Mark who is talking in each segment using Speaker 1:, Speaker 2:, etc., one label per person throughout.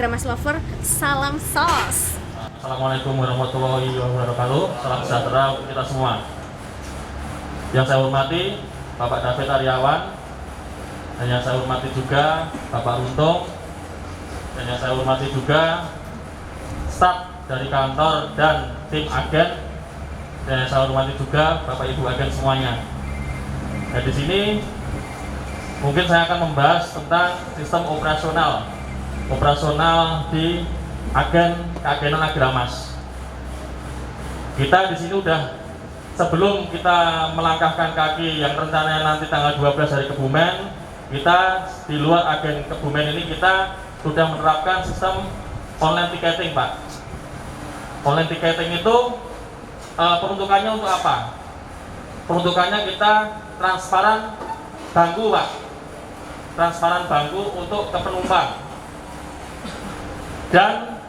Speaker 1: Agramas Lover, salam sos.
Speaker 2: Assalamualaikum warahmatullahi wabarakatuh. Salam sejahtera untuk kita semua. Yang saya hormati Bapak David Aryawan, dan yang saya hormati juga Bapak Runtung, dan yang saya hormati juga staf dari kantor dan tim agen, dan yang saya hormati juga Bapak Ibu agen semuanya. Nah, di sini mungkin saya akan membahas tentang sistem operasional di keagenan Agramas. Kita di sini udah, sebelum kita melangkahkan kaki yang rencananya nanti tanggal 12 hari Kebumen, kita di luar agen Kebumen ini kita sudah menerapkan sistem online ticketing, Pak. Online ticketing itu peruntukannya untuk apa? Peruntukannya kita transparan bangku, Pak. Transparan bangku untuk ke penumpang. Dan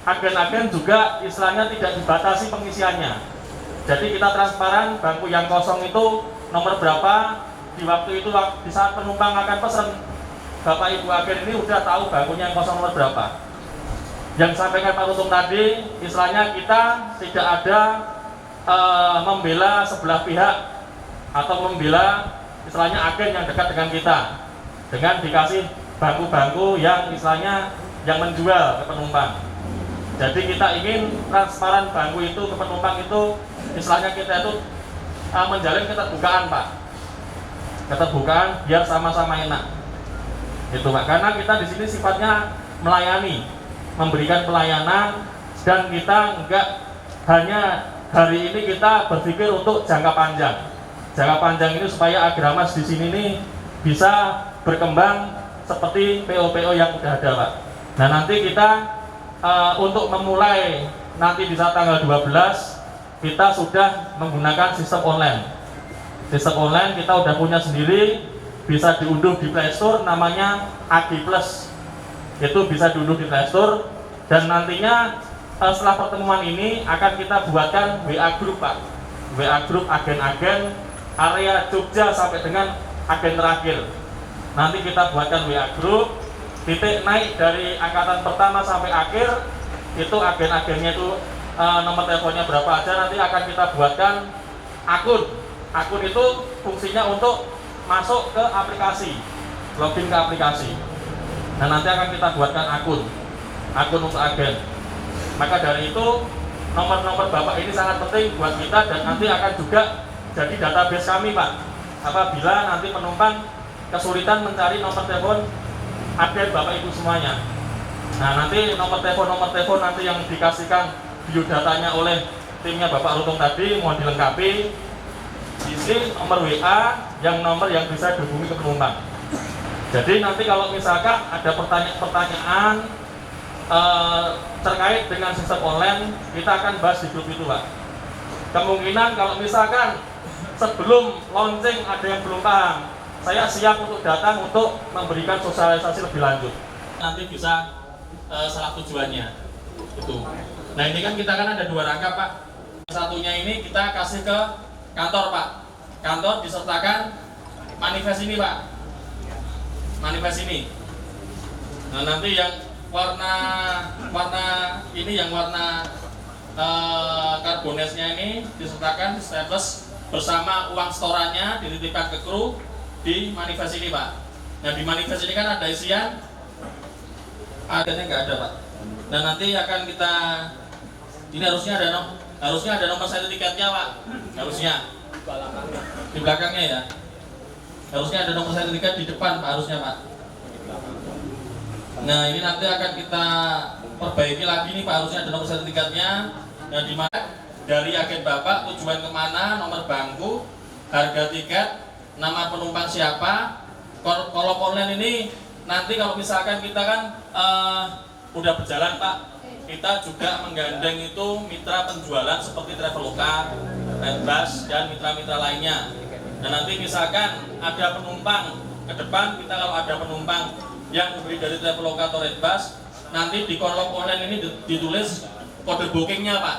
Speaker 2: agen-agen juga istilahnya tidak dibatasi pengisiannya. Jadi kita transparan bangku yang kosong itu nomor berapa di waktu itu, di saat penumpang akan pesan, Bapak Ibu agen ini udah tahu bangkunya yang kosong nomor berapa. Yang sampaikan Pak Runtung tadi, istilahnya kita tidak ada membela sebelah pihak atau membela istilahnya agen yang dekat dengan kita dengan dikasih bangku-bangku yang istilahnya yang menjual ke penumpang. Jadi kita ingin transparan bangku itu ke penumpang itu, istilahnya kita itu menjalin keterbukaan, Pak. Keterbukaan biar sama-sama enak. Itu, Pak. Karena kita di sini sifatnya melayani, memberikan pelayanan, dan kita enggak hanya hari ini kita berpikir untuk jangka panjang. Jangka panjang ini supaya Agramas di sini nih bisa berkembang seperti PO-PO yang udah ada, Pak. Nah, nanti kita untuk memulai nanti di saat tanggal 12 kita sudah menggunakan sistem online. Sistem online kita udah punya sendiri, bisa diunduh di Play Store, namanya Agi Plus. Itu bisa diunduh di Play Store, dan nantinya setelah pertemuan ini akan kita buatkan WA Group, Pak. WA Group agen-agen area Jogja sampai dengan agen terakhir. Nanti kita buatkan WA Group, titik naik dari angkatan pertama sampai akhir, itu agen-agennya itu nomor teleponnya berapa aja, nanti akan kita buatkan akun. Akun itu fungsinya untuk masuk ke aplikasi, login ke aplikasi. Nah, nanti akan kita buatkan akun untuk agen. Maka dari itu nomor-nomor Bapak ini sangat penting buat kita, dan nanti akan juga jadi database kami, Pak. Apabila nanti penumpang kesulitan mencari nomor telepon agen Bapak Ibu semuanya. Nah, nanti nomor telepon nanti yang dikasihkan biodatanya oleh timnya Bapak Runtung tadi mohon dilengkapi. Isi nomor WA nomor yang bisa dihubungi ke penumpang. Jadi nanti kalau misalkan ada pertanyaan terkait dengan sistem online, kita akan bahas di grup itu, Pak. Kemungkinan kalau misalkan sebelum launching ada yang belum paham, saya siap untuk datang untuk memberikan sosialisasi lebih lanjut. Nanti bisa salah tujuannya itu. Nah, ini kan kita kan ada dua rangka, Pak. Satunya ini kita kasih ke kantor, Pak. Kantor disertakan manifest ini, Pak. Manifest ini. Nah, nanti yang warna ini, yang warna karbonesnya ini disertakan di staples bersama uang setorannya, dititipkan ke kru di manifest ini, Pak. Nah, di manifest ini kan ada isian, agennya nggak ada, Pak. Dan nanti akan kita, ini harusnya ada nomor sertifikatnya, Pak. Harusnya di belakangnya ya. Harusnya ada nomor sertifikat di depan, Pak, harusnya, Pak. Nah, ini nanti akan kita perbaiki lagi nih, Pak. Harusnya ada nomor sertifikatnya. Nah, di mana dari agen Bapak, tujuan kemana, nomor bangku, harga tiket, nama penumpang siapa. Kalau online ini nanti kalau misalkan kita kan udah berjalan, Pak, kita juga menggandeng itu mitra penjualan seperti Traveloka, Redbus, dan mitra-mitra lainnya. Dan nanti misalkan ada penumpang ke depan, kita kalau ada penumpang yang membeli dari Traveloka atau Redbus, nanti di kolom online ini ditulis kode bookingnya, Pak.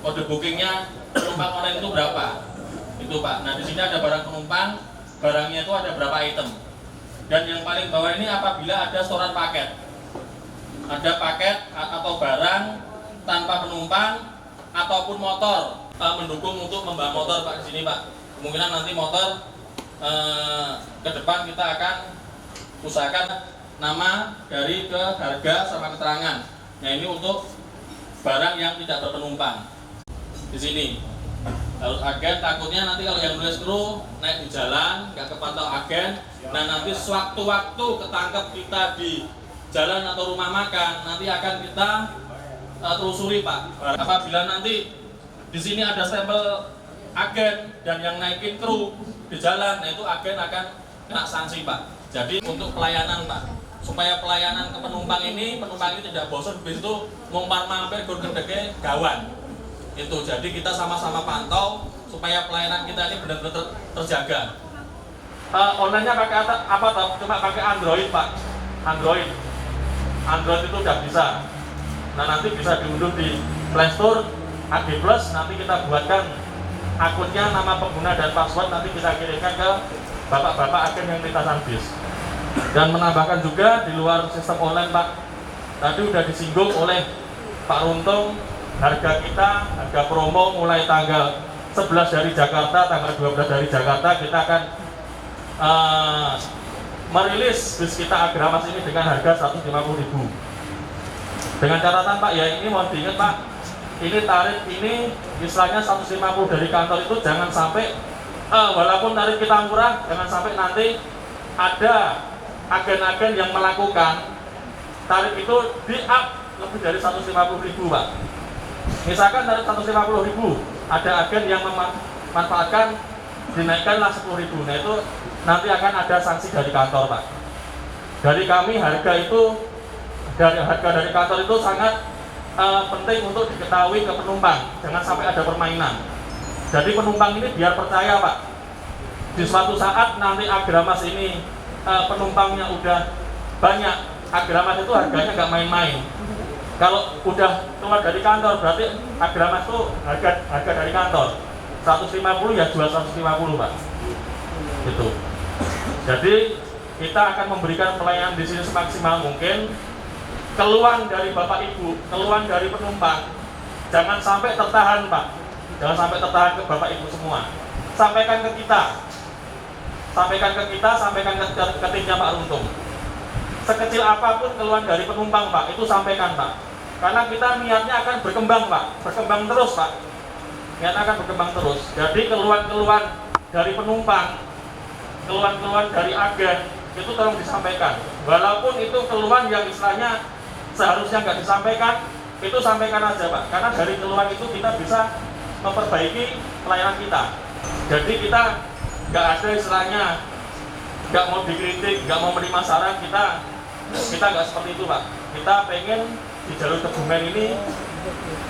Speaker 2: Kode bookingnya penumpang online itu berapa? Itu, Pak. Nah, di sini ada barang penumpang, barangnya itu ada berapa item. Dan yang paling bawah ini apabila ada setoran paket. ada paket atau barang tanpa penumpang ataupun motor mendukung untuk membawa motor Pak di sini Pak. Kemungkinan nanti motor ke depan kita akan usahakan nama dari ke harga sama keterangan. Nah ini untuk barang yang tidak berpenumpang di sini. Harus agen, takutnya nanti kalau yang nulis kru naik di jalan nggak kepantau agen, nah nanti sewaktu-waktu ketangkep kita di jalan atau rumah makan, nanti akan kita telusuri Pak. Apabila nanti di sini ada stempel agen dan yang naikin kru di jalan, nah itu agen akan kena sanksi Pak. Jadi untuk pelayanan Pak, supaya pelayanan ke penumpang ini tidak bosan, bis itu ngumpar mampir gur gedege gawan. Itu jadi kita sama-sama pantau supaya pelayanan kita ini benar-benar terjaga. Online-nya pakai apa toh? Cuma pakai Android Pak. Android itu udah bisa. Nah nanti bisa diunduh di Play Store, AG Plus. Nanti kita buatkan akunnya, nama pengguna dan password. Nanti kita kirimkan ke bapak-bapak agen yang lintasan bis. Dan menambahkan juga di luar sistem online Pak. Tadi udah disinggung oleh Pak Runtung. Harga kita, harga promo mulai tanggal 11 dari Jakarta, tanggal 12 dari Jakarta kita akan merilis bis kita Agramas ini dengan harga 150.000. Dengan catatan Pak, ya ini mohon diingat Pak, ini tarif ini istilahnya 150 dari kantor itu jangan sampai walaupun tarif kita murah, jangan sampai nanti ada agen-agen yang melakukan tarif itu di up lebih dari 150.000 Pak. Misalkan tarif 150.000, ada agen yang memanfaatkan dinaikkanlah 10.000. Nah itu nanti akan ada sanksi dari kantor Pak. Dari kami harga dari kantor itu sangat penting untuk diketahui ke penumpang. Jangan sampai ada permainan. Jadi penumpang ini biar percaya Pak. Di suatu saat nanti Agramas ini penumpangnya udah banyak, Agramas itu harganya nggak main-main. Kalau udah keluar dari kantor berarti Agramas itu harga dari kantor 150 ya jual 150 Pak. Gitu. Jadi kita akan memberikan pelayanan di sini semaksimal mungkin. Keluhan dari Bapak Ibu, keluhan dari penumpang, jangan sampai tertahan Pak. Jangan sampai tertahan ke Bapak Ibu semua. Sampaikan ke kita, sampaikan ke timnya Pak Runtung. Sekecil apapun keluhan dari penumpang Pak, itu sampaikan Pak. Karena kita niatnya akan berkembang Pak, berkembang terus Pak. Niatnya akan berkembang terus. Jadi keluhan-keluhan dari penumpang, keluhan-keluhan dari agen, itu tolong disampaikan. Walaupun itu keluhan yang istilahnya seharusnya nggak disampaikan, itu sampaikan aja Pak. Karena dari keluhan itu kita bisa memperbaiki pelayanan kita. Jadi kita nggak ada istilahnya nggak mau dikritik, nggak mau menerima saran, kita nggak seperti itu Pak. Kita pengen di jalur Kebumen ini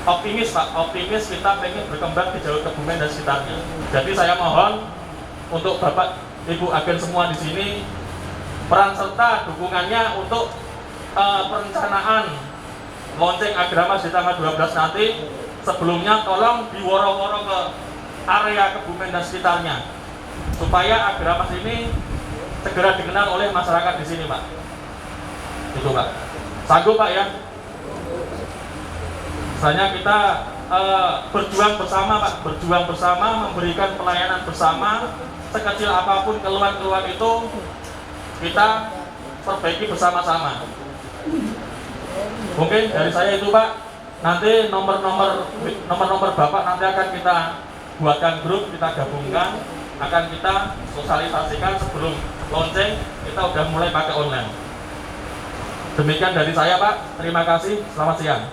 Speaker 2: optimis Pak, optimis kita pengen berkembang di jalur Kebumen dan sekitarnya. Jadi saya mohon untuk Bapak Ibu agen semua di sini peran serta dukungannya untuk perencanaan launching Agramas di tanggal 12 nanti. Sebelumnya tolong diworo-woro ke area Kebumen dan sekitarnya supaya Agramas ini segera dikenal oleh masyarakat di sini Pak. Itu Pak. Sanggup Pak ya? Misalnya kita berjuang bersama Pak, berjuang bersama, memberikan pelayanan bersama, sekecil apapun keluhan-keluhan itu kita perbaiki bersama-sama. Mungkin dari saya itu Pak, nanti nomor Bapak nanti akan kita buatkan grup, kita gabungkan, akan kita sosialisasikan sebelum launching, kita udah mulai pakai online. Demikian dari saya Pak, terima kasih, selamat siang.